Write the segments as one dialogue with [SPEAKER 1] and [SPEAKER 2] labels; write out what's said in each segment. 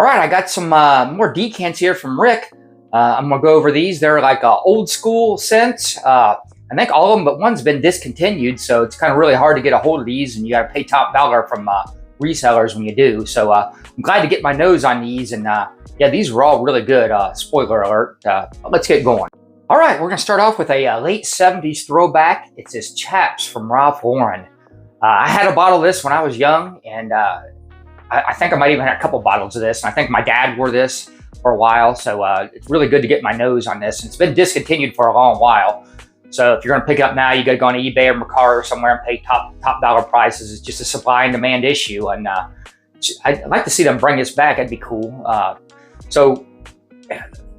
[SPEAKER 1] All right, I got some more decants here from Rick. I'm gonna go over these. They're like old school scents. I think all of them but one's been discontinued, so it's kind of really hard to get a hold of these, and you got to pay top dollar from resellers when you do. So I'm glad to get my nose on these, and yeah, these were all really good. Spoiler alert. Let's get going. All right, we're gonna start off with a late 70s throwback. It's this Chaps from Ralph Lauren. I had a bottle of this when I was young, and I think I might even have a couple bottles of this, and I think my dad wore this for a while, so it's really good to get my nose on this. It's been discontinued for a long while, so if you're going to pick it up now, you got to go on eBay or Mercari or somewhere and pay top dollar prices. It's just a supply and demand issue, and I'd like to see them bring this back. That'd be cool. So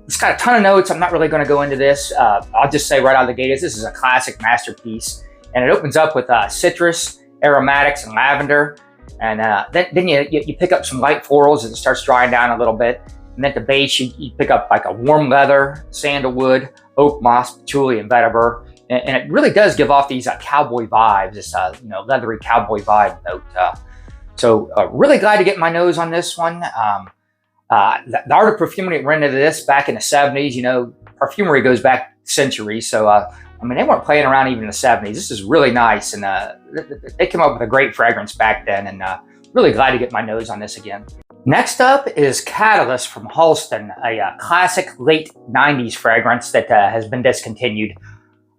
[SPEAKER 1] it's got a ton of notes. I'm not really going to go into this. I'll just say right out of the gate, this is a classic masterpiece, and it opens up with citrus, aromatics, and lavender. And then you pick up some light florals as it starts drying down a little bit. And then at the base, you pick up like a warm leather, sandalwood, oak moss, patchouli, and vetiver. And it really does give off these cowboy vibes, this leathery cowboy vibe note. So really glad to get my nose on this one. The art of perfumery went into this back in the 70s. You know, perfumery goes back centuries. So I mean, they weren't playing around even in the 70s. This is really nice, and they came up with a great fragrance back then, and really glad to get my nose on this again. Next up is Catalyst from HALSTON, a classic late 90s fragrance that has been discontinued.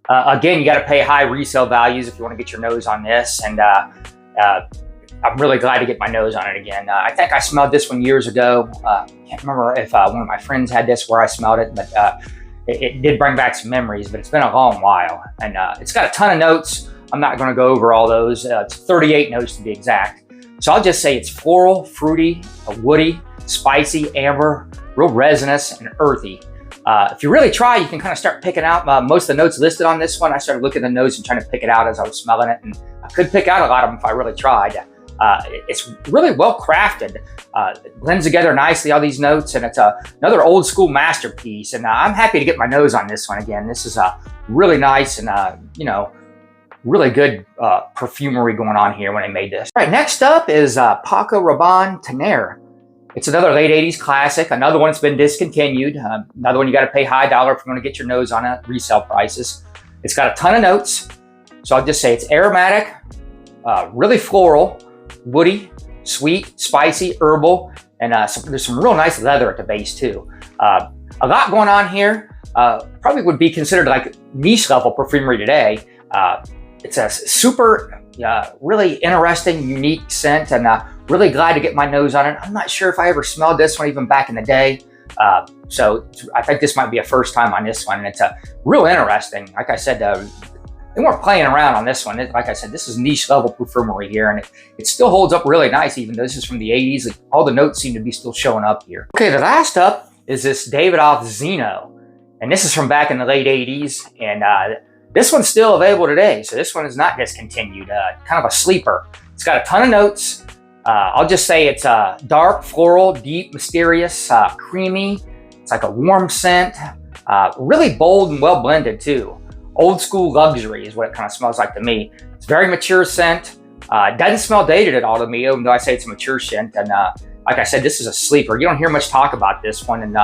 [SPEAKER 1] Again, you got to pay high resale values if you want to get your nose on this, and I'm really glad to get my nose on it again. I think I smelled this one years ago. Can't remember if one of my friends had this where I smelled it, but it did bring back some memories, but it's been a long while. And it's got a ton of notes. I'm not going to go over all those. It's 38 notes to be exact. So I'll just say it's floral, fruity, woody, spicy, amber, real resinous, and earthy. If you really try, you can kind of start picking out most of the notes listed on this one. I started looking at the notes and trying to pick it out as I was smelling it, and I could pick out a lot of them if I really tried. It's really well crafted. It blends together nicely, all these notes, and it's another old school masterpiece. And I'm happy to get my nose on this one again. This is really nice and really good perfumery going on here when I made this. All right, next up is Paco Rabanne TENERE. It's another late 80s classic. Another one that's been discontinued. Another one you got to pay high dollar if you want to get your nose on it, resale prices. It's got a ton of notes. So I'll just say it's aromatic, really floral, woody, sweet, spicy, herbal, and there's some real nice leather at the base too. A lot going on here. Probably would be considered like niche level perfumery today. It's a super, really interesting, unique scent, and really glad to get my nose on it. I'm not sure if I ever smelled this one even back in the day. So I think this might be a first time on this one, and it's real interesting. Like I said, they weren't playing around on this one. Like I said, this is niche level perfumery here, and it still holds up really nice, even though this is from the 80s. Like, all the notes seem to be still showing up here. Okay, the last up is this Davidoff Zeno, and this is from back in the late 80s, and this one's still available today, so this one is not discontinued. Kind of a sleeper. It's got a ton of notes. I'll just say it's dark, floral, deep, mysterious, creamy. It's like a warm scent, really bold and well blended too. Old school luxury is what it kind of smells like to me. It's very mature scent. It doesn't smell dated at all to me, even though I say it's a mature scent. And like I said, this is a sleeper. You don't hear much talk about this one, and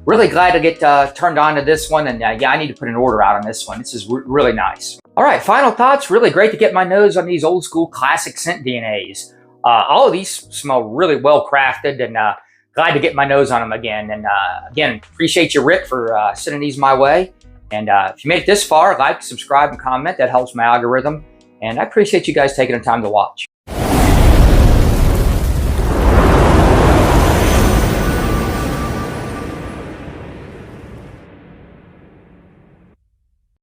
[SPEAKER 1] really glad to get turned on to this one. And yeah, I need to put an order out on this one. This is really nice. All right, final thoughts. Really great to get my nose on these old school classic scent DNAs. All of these smell really well crafted, and glad to get my nose on them again. And again, appreciate you, Rick, for sending these my way. And if you made it this far, like, subscribe, and comment. That helps my algorithm. And I appreciate you guys taking the time to watch.